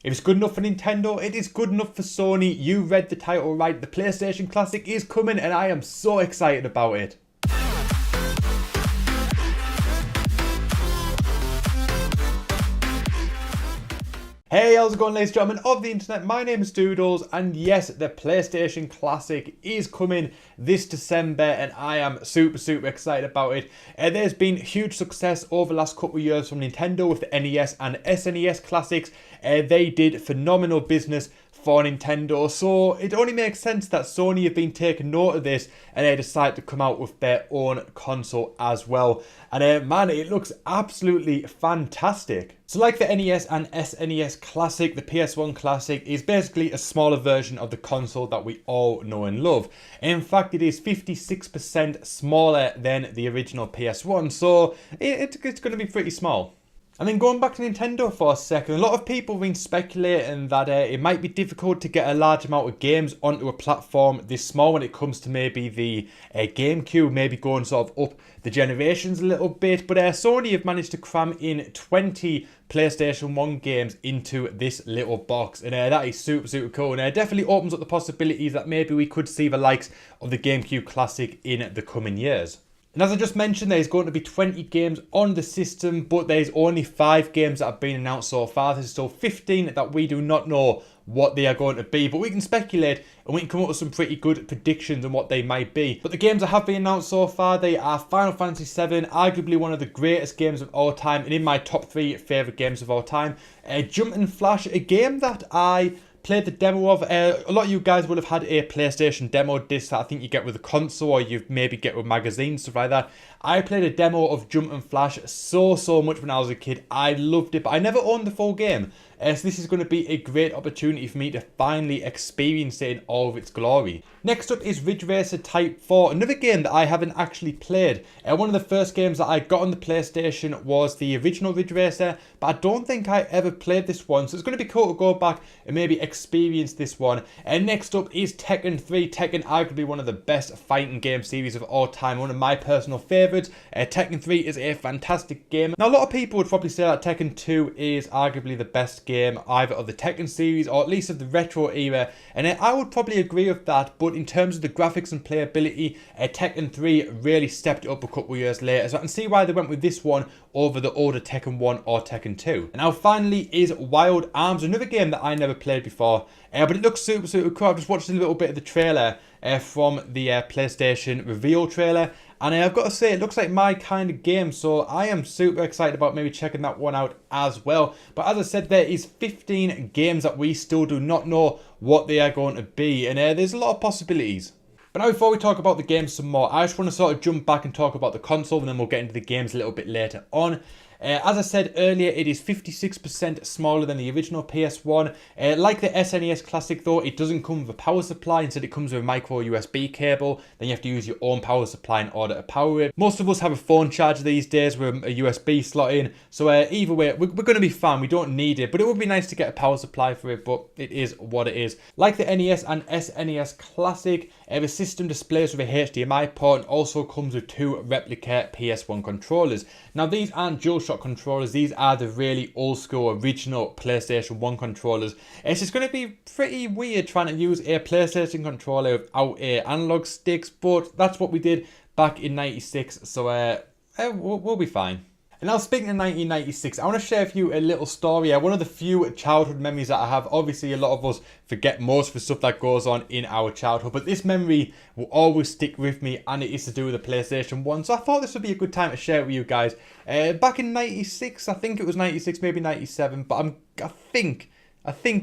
If it's good enough for Nintendo, it is good enough for Sony. You read the title right. The PlayStation Classic is coming and I am so excited about it. Hey, how's it going, ladies and gentlemen of the internet? My name is Doodles, and yes, the PlayStation Classic is coming this December, and I am super excited about it. There's been huge success over the last couple of years from Nintendo with the NES and SNES Classics. They did phenomenal business for Nintendo, so it only makes sense that Sony have been taking note of this and they decide to come out with their own console as well. And man, it looks absolutely fantastic. So like the NES and SNES Classic, the PS1 Classic is basically a smaller version of the console that we all know and love. In fact, it is 56% smaller than the original PS1, so it's going to be pretty small. And then going back to Nintendo for a second, a lot of people have been speculating that it might be difficult to get a large amount of games onto a platform this small when it comes to maybe the GameCube, maybe going sort of up the generations a little bit. But Sony have managed to cram in 20 PlayStation 1 games into this little box, and that is super cool, and it definitely opens up the possibilities that maybe we could see the likes of the GameCube Classic in the coming years. And as I just mentioned, there's going to be 20 games on the system, but there's only 5 games that have been announced so far. There's still 15 that we do not know what they are going to be, but we can speculate and we can come up with some pretty good predictions on what they might be. But the games that have been announced so far, they are Final Fantasy VII, arguably one of the greatest games of all time, and in my top 3 favourite games of all time. Jumping Flash, a game that I played the demo of. A lot of you guys would have had a PlayStation demo disc that I think you get with a console, or you maybe get with magazines, stuff like that. I played a demo of Jumping Flash so much when I was a kid. I loved it, but I never owned the full game. So this is going to be a great opportunity for me to finally experience it in all of its glory. Next up is Ridge Racer Type 4, another game that I haven't actually played. One of the first games that I got on the PlayStation was the original Ridge Racer, but I don't think I ever played this one, so it's going to be cool to go back and maybe experience this one. And next up is Tekken 3. Tekken, arguably one of the best fighting game series of all time, one of my personal favourites. Tekken 3 is a fantastic game. Now, a lot of people would probably say that Tekken 2 is arguably the best game either of the Tekken series or at least of the retro era, and I would probably agree with that, but in terms of the graphics and playability, Tekken 3 really stepped it up a couple of years later, so I can see why they went with this one over the older Tekken 1 or Tekken 2. And now finally is Wild Arms, another game that I never played before, but it looks super cool. I've just watched a little bit of the trailer from the PlayStation reveal trailer, and I've got to say, it looks like my kind of game, so I am super excited about maybe checking that one out as well. But as I said, there is 15 games that we still do not know what they are going to be, and there's a lot of possibilities. But now, before we talk about the games some more, I just want to sort of jump back and talk about the console, and then we'll get into the games a little bit later on. As I said earlier, it is 56% smaller than the original PS1. Like the SNES Classic though, it doesn't come with a power supply. Instead, it comes with a micro USB cable. Then you have to use your own power supply in order to power it. Most of us have a phone charger these days with a USB slot in. So either way, we're going to be fine. We don't need it. But it would be nice to get a power supply for it. But it is what it is. Like the NES and SNES Classic, the system displays with a HDMI port and also comes with 2 replica PS1 controllers. Now, these aren't DualShock controllers, these are the really old school original PlayStation 1 controllers. It's just going to be pretty weird trying to use a PlayStation controller without analog sticks, but that's what we did back in 96, so we'll be fine. And now, speaking of 1996, I want to share with you a little story. One of the few childhood memories that I have. Obviously, a lot of us forget most of the stuff that goes on in our childhood, but this memory will always stick with me, and it is to do with the PlayStation 1. So I thought this would be a good time to share it with you guys. Back in 96, I think it was 96, maybe 97, but I think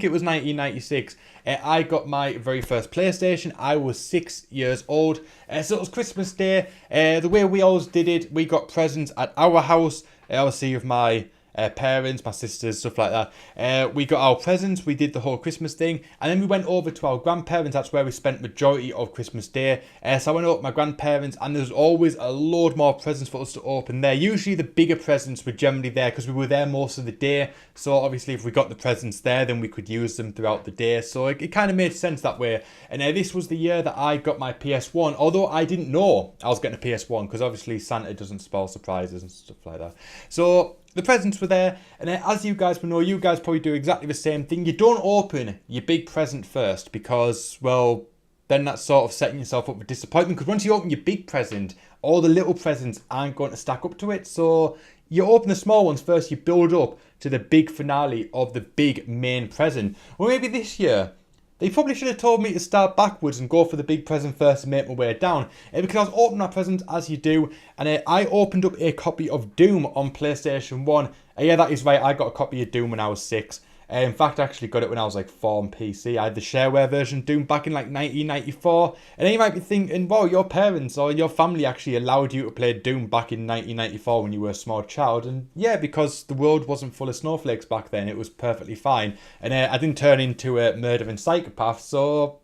it was 1996. I got my very first PlayStation. I was 6 years old. So it was Christmas Day. The way we always did it, we got presents at our house. Obviously with my parents, my sisters, stuff like that. We got our presents, we did the whole Christmas thing, and then we went over to our grandparents. That's where we spent majority of Christmas Day. So I went over to my grandparents, and there's always a load more presents for us to open there. Usually the bigger presents were generally there because we were there most of the day. So obviously if we got the presents there, then we could use them throughout the day. So it kind of made sense that way. And this was the year that I got my PS1, although I didn't know I was getting a PS1 because obviously Santa doesn't spoil surprises and stuff like that. So the presents were there, and as you guys will know, you guys probably do exactly the same thing. You don't open your big present first because, well, then that's sort of setting yourself up for disappointment, because once you open your big present, all the little presents aren't going to stack up to it. So you open the small ones first, you build up to the big finale of the big main present. Well, maybe this year, they probably should have told me to start backwards and go for the big present first and make my way down. Because I was opening my presents as you do, and I opened up a copy of Doom on PlayStation 1. Yeah, that is right, I got a copy of Doom when I was 6. In fact, I actually got it when I was like 4 on PC. I had the shareware version of Doom back in like 1994. And then you might be thinking, well, your parents or your family actually allowed you to play Doom back in 1994 when you were a small child. And yeah, because the world wasn't full of snowflakes back then, it was perfectly fine. And I didn't turn into a murdering psychopath, so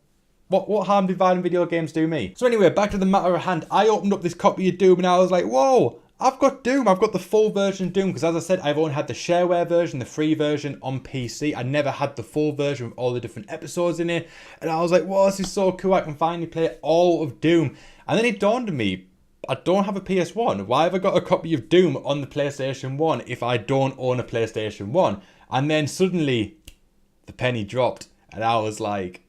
what harm did violent video games do me? So anyway, back to the matter at hand. I opened up this copy of Doom and I was like, whoa! I've got Doom, I've got the full version of Doom, because as I said, I've only had the shareware version, the free version on PC. I never had the full version with all the different episodes in it. And I was like, whoa, this is so cool, I can finally play all of Doom. And then it dawned on me, I don't have a PS1. Why have I got a copy of Doom on the PlayStation 1 if I don't own a PlayStation 1? And then suddenly, the penny dropped. And I was like,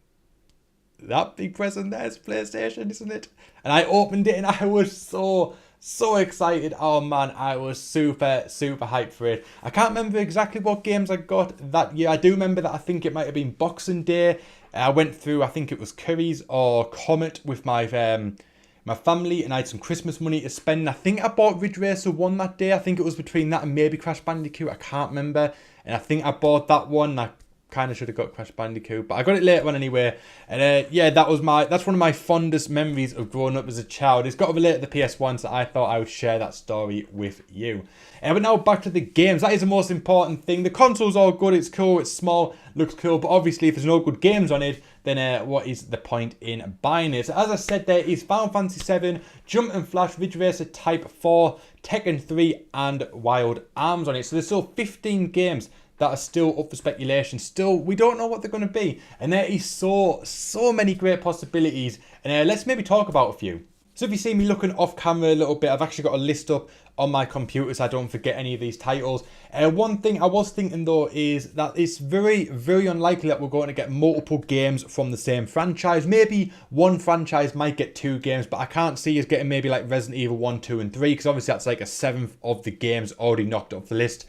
that big present there's PlayStation, isn't it? And I opened it and I was so excited. Oh man, I was super hyped for it. I can't remember exactly what games I got that year. I do remember that I think it might have been Boxing Day. I went through, I think it was Curry's or Comet with my family, and I had some Christmas money to spend. I think I bought Ridge Racer 1 that day. I think it was between that and maybe Crash Bandicoot. I can't remember. And I think I bought that one. I kind of should have got Crash Bandicoot, but I got it later on anyway. And yeah, that's one of my fondest memories of growing up as a child. It's got to relate to the PS1, so I thought I would share that story with you. But now back to the games. That is the most important thing. The console's all good, it's cool, it's small, looks cool, but obviously if there's no good games on it, then what is the point in buying it? So as I said, there is Final Fantasy 7, Jump and Flash, Ridge Racer Type 4, Tekken 3 and Wild Arms on it. So there's still 15 games that are still up for speculation. Still, we don't know what they're going to be. And there is so many great possibilities. And let's maybe talk about a few. So if you see me looking off camera a little bit, I've actually got a list up on my computer so I don't forget any of these titles. One thing I was thinking though is that it's very unlikely that we're going to get multiple games from the same franchise. Maybe one franchise might get 2 games, but I can't see us getting maybe like Resident Evil 1, 2 and 3, because obviously that's like a 7th of the games already knocked off the list.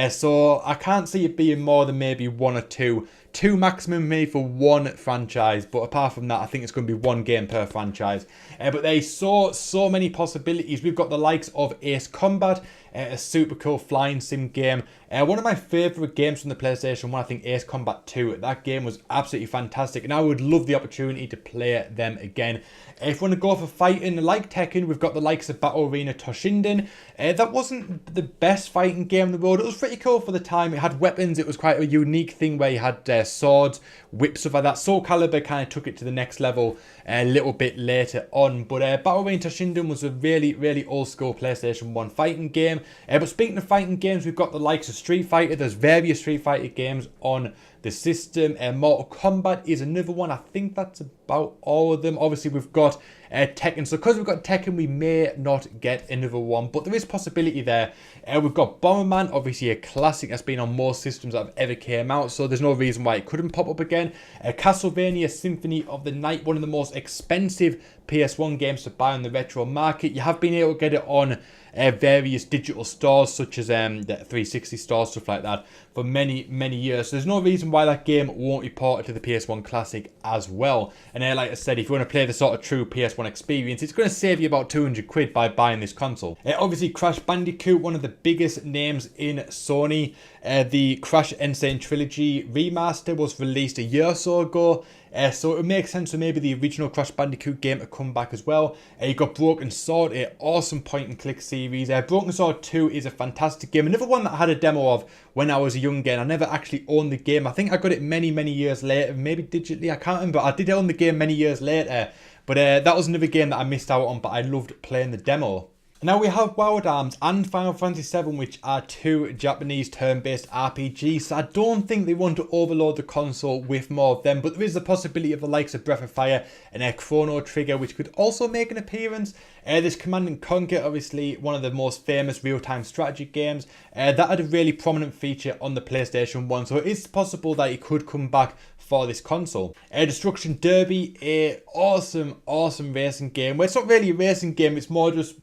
So I can't see it being more than maybe 1 or 2. 2 maximum maybe for one franchise, but apart from that, I think it's going to be 1 game per franchise. But there's so many possibilities. We've got the likes of Ace Combat, a super cool flying sim game. One of my favourite games from the PlayStation 1, I think Ace Combat 2. That game was absolutely fantastic, and I would love the opportunity to play them again. If we want to go for fighting, like Tekken, we've got the likes of Battle Arena Toshinden. That wasn't the best fighting game in the world. It was pretty cool for the time. It had weapons. It was quite a unique thing where you had swords, whips, stuff like that. Soul Calibur kind of took it to the next level a little bit later on. But Battle Arena Toshinden was a really old school PlayStation 1 fighting game. But speaking of fighting games, we've got the likes of Street Fighter. There's various Street Fighter games on the system. Mortal Kombat is another one. I think that's about all of them. Obviously, we've got Tekken. So because we've got Tekken, we may not get another one, but there is possibility there. We've got Bomberman, obviously a classic that's been on most systems that have ever came out, so there's no reason why it couldn't pop up again. Castlevania Symphony of the Night, one of the most expensive PS1 games to buy on the retro market. You have been able to get it on various digital stores such as the 360 stores, stuff like that, for many years. So there's no reason why that game won't be ported to the PS1 Classic as well. And like I said, if you want to play the sort of true PS1 experience, it's going to save you about 200 quid by buying this console. Obviously Crash Bandicoot, one of the biggest names in Sony. The Crash Insane Trilogy remaster was released a year or so ago. So it would make sense for maybe the original Crash Bandicoot game to come back as well. You've got Broken Sword, an awesome point and click series. Broken Sword 2 is a fantastic game. Another one that I had a demo of when I was a young game. I never actually owned the game. I think I got it many years later, maybe digitally, I can't remember. I did own the game many years later. But that was another game that I missed out on, but I loved playing the demo. Now we have Wild Arms and Final Fantasy VII, which are two Japanese turn-based RPGs, so I don't think they want to overload the console with more of them, but there is the possibility of the likes of Breath of Fire and Chrono Trigger, which could also make an appearance. There's Command and Conquer, obviously one of the most famous real-time strategy games, that had a really prominent feature on the PlayStation 1, so it is possible that it could come back for this console. Destruction Derby, a awesome racing game. Well, it's not really a racing game, it's more just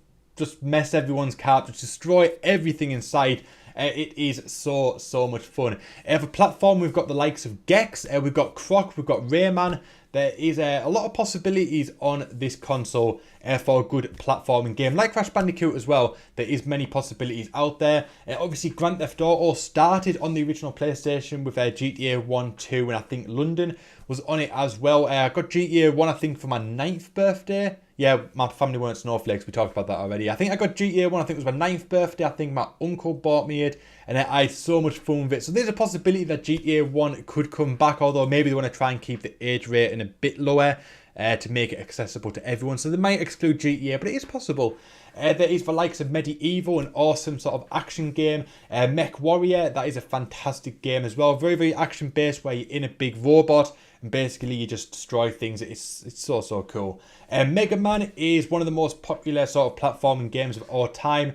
mess everyone's car, just destroy everything in sight. It is so much fun. For platform, we've got the likes of Gex, we've got Croc, we've got Rayman. There is a lot of possibilities on this console for a good platforming game. Like Crash Bandicoot as well, there is many possibilities out there. Obviously, Grand Theft Auto started on the original PlayStation with GTA 1, 2, and I think London was on it as well. I got GTA 1, I think, for my 9th birthday. Yeah, my family weren't snowflakes, we talked about that already. I think I got GTA 1, I think it was my 9th birthday. I think my uncle bought me it, and I had so much fun with it. So there's a possibility that GTA 1 could come back, although maybe they want to try and keep the age rating a bit lower to make it accessible to everyone. So they might exclude GTA, but it is possible. There is the likes of Medieval, an awesome sort of action game. Mech Warrior, that is a fantastic game as well. Very action based, where you're in a big robot and basically you just destroy things. It's so cool. Mega Man is one of the most popular sort of platforming games of all time.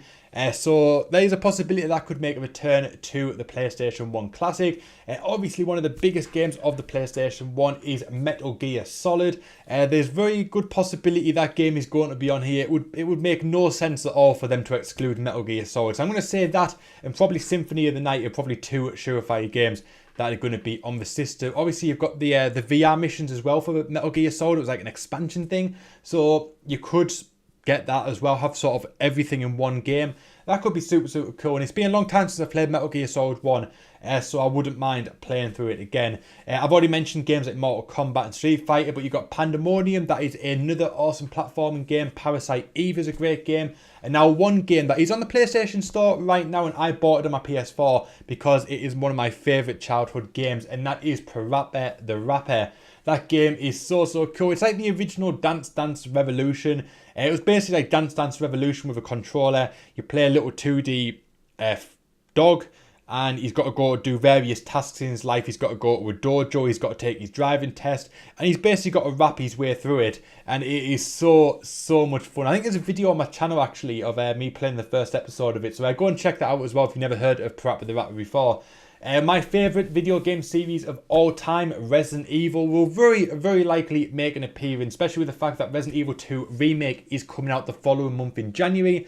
So there is a possibility that could make a return to the PlayStation 1 Classic. Obviously, one of the biggest games of the PlayStation 1 is Metal Gear Solid. There's very good possibility that game is going to be on here. It would make no sense at all for them to exclude Metal Gear Solid. So I'm going to say that, and probably Symphony of the Night are probably two surefire games that are going to be on the system. Obviously, you've got the VR missions as well for Metal Gear Solid. It was like an expansion thing, so you could get that as well, have sort of everything in one game. That could be super cool, and it's been a long time since I've played Metal Gear Solid 1, so I wouldn't mind playing through it again. I've already mentioned games like Mortal Kombat and Street Fighter, but you've got Pandemonium, that is another awesome platforming game. Parasite Eve is a great game. And now one game that is on the PlayStation Store right now, and I bought it on my PS4 because it is one of my favourite childhood games, and that is Parappa the Rapper. That game is so cool. It's like the original Dance Dance Revolution. It was basically like Dance Dance Revolution with a controller. You play a little 2D dog, and he's got to go do various tasks in his life. He's got to go to a dojo, he's got to take his driving test, and he's basically got to rap his way through it, and it is so much fun. I think there's a video on my channel actually of me playing the first episode of it, so go and check that out as well if you've never heard of Parappa the Rapper before. My favourite video game series of all time, Resident Evil, will very likely make an appearance, especially with the fact that Resident Evil 2 Remake is coming out the following month in January.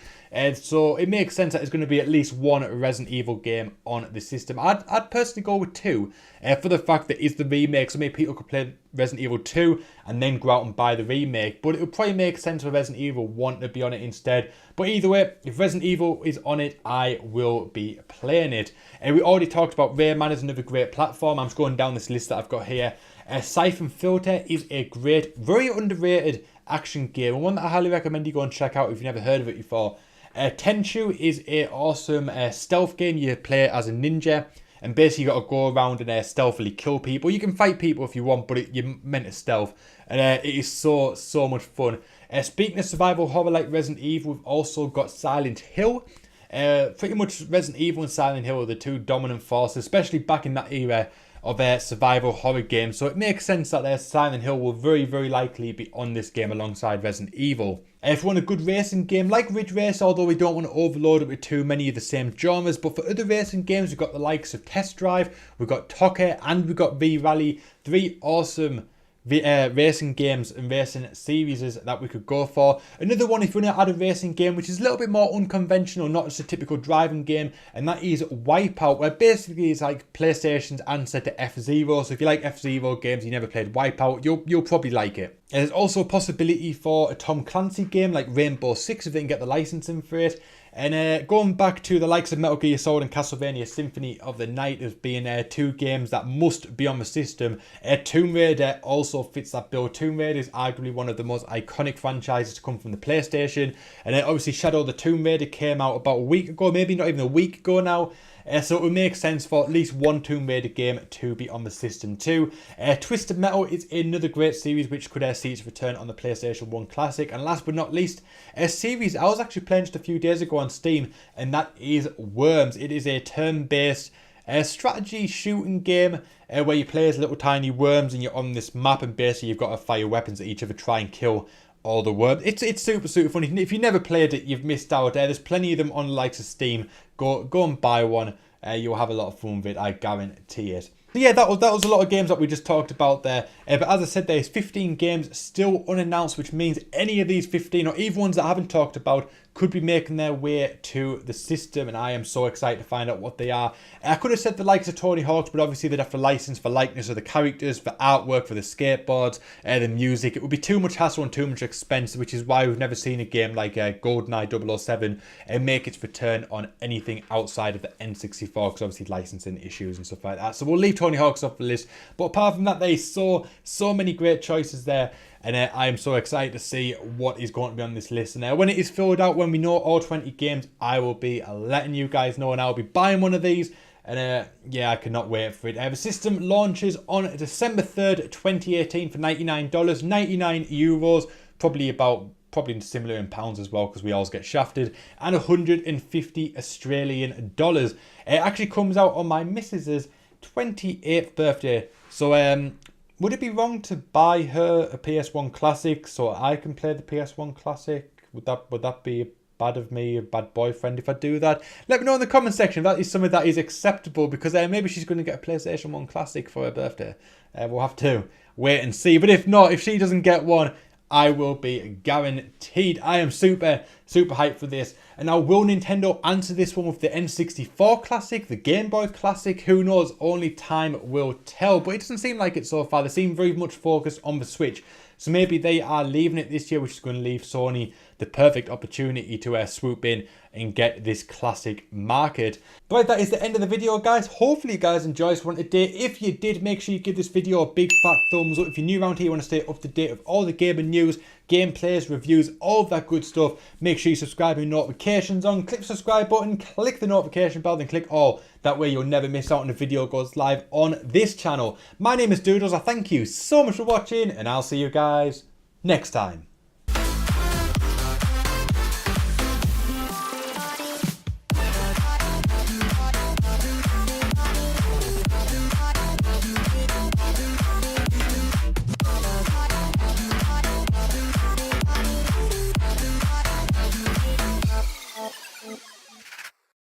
So it makes sense that there's going to be at least one Resident Evil game on the system. I'd personally go with 2 for the fact that it's the remake, so maybe people could play Resident Evil 2 and then go out and buy the remake. But it would probably make sense for Resident Evil 1 to be on it instead. But either way, if Resident Evil is on it, I will be playing it. We already talked about Rayman as another great platform. I'm just going down this list that I've got here. Siphon Filter is a great, very underrated action game, and one that I highly recommend you go and check out if you've never heard of it before. Tenchu is a awesome stealth game. You play as a ninja, and basically you got to go around and stealthily kill people. You can fight people if you want, but you're meant to stealth, and it is so much fun. Speaking of survival horror like Resident Evil, we've also got Silent Hill. Pretty much Resident Evil and Silent Hill are the two dominant forces, especially back in that era of survival horror games. So it makes sense that Silent Hill will very likely be on this game alongside Resident Evil. If you want a good racing game like Ridge Racer, although we don't want to overload it with too many of the same genres, but for other racing games, we've got the likes of Test Drive, we've got Tokka, and we've got V-Rally. 3 awesome racing games and racing series that we could go for. Another one, if you want to add a racing game which is a little bit more unconventional, not just a typical driving game, and that is Wipeout, where basically it's like PlayStation's answer to F-Zero. So if you like F-Zero games, you never played Wipeout, you'll probably like it. And there's also a possibility for a Tom Clancy game like Rainbow Six if they can get the licensing for it. And going back to the likes of Metal Gear Solid and Castlevania Symphony of the Night as being 2 games that must be on the system, Tomb Raider also fits that bill. Tomb Raider is arguably one of the most iconic franchises to come from the PlayStation. And obviously Shadow of the Tomb Raider came out about a week ago, maybe not even a week ago now. So it would make sense for at least one Tomb Raider game to be on the system too. Twisted Metal is another great series which could see its return on the PlayStation 1 Classic. And last but not least, a series I was actually playing just a few days ago on Steam, and that is Worms. It is a turn-based strategy shooting game where you play as little tiny worms and you're on this map, and basically you've got to fire weapons at each other, try and kill all the worms. It's super funny. If you never played it, you've missed out. There's plenty of them on the likes of Steam. Go and buy one. You'll have a lot of fun with it, I guarantee it. So yeah, that was a lot of games that we just talked about there. But as I said, there's 15 games still unannounced, which means any of these 15 or even ones that I haven't talked about could be making their way to the system, and I am so excited to find out what they are. I could have said the likes of Tony Hawk's, but obviously they'd have to license for likeness of the characters, for artwork, for the skateboards, the music. It would be too much hassle and too much expense, which is why we've never seen a game like GoldenEye 007 make its return on anything outside of the N64, because obviously licensing issues and stuff like that. So we'll leave Tony Hawk's off the list. But apart from that, there's so many great choices there. And I am so excited to see what is going to be on this list. And when it is filled out, when we know all 20 games, I will be letting you guys know. And I'll be buying one of these. And yeah, I cannot wait for it. The system launches on December 3rd, 2018 for $99. 99 euros. Probably similar in pounds as well, because we always get shafted. And 150 Australian dollars. It actually comes out on my missus's 28th birthday. So would it be wrong to buy her a PS1 Classic so I can play the PS1 Classic? Would that be bad of me, a bad boyfriend, if I do that? Let me know in the comment section if that is something that is acceptable, because maybe she's going to get a PlayStation 1 Classic for her birthday. We'll have to wait and see. But if not, if she doesn't get one, I will be guaranteed. I am super hyped for this. And now, will Nintendo answer this one with the N64 Classic, the Game Boy Classic? Who knows? Only time will tell. But it doesn't seem like it so far. They seem very much focused on the Switch. So maybe they are leaving it this year, which is going to leave Sony the perfect opportunity to swoop in and get this classic market. But that is the end of the video, guys. Hopefully you guys enjoyed this one today. If you did, make sure you give this video a big fat thumbs up. If you're new around here, you want to stay up to date with all the gaming news, gameplays, reviews, all of that good stuff, make sure you subscribe with notifications on. Click the subscribe button, click the notification bell, then click all. That way you'll never miss out when a video goes live on this channel. My name is Doodles. I thank you so much for watching, and I'll see you guys next time.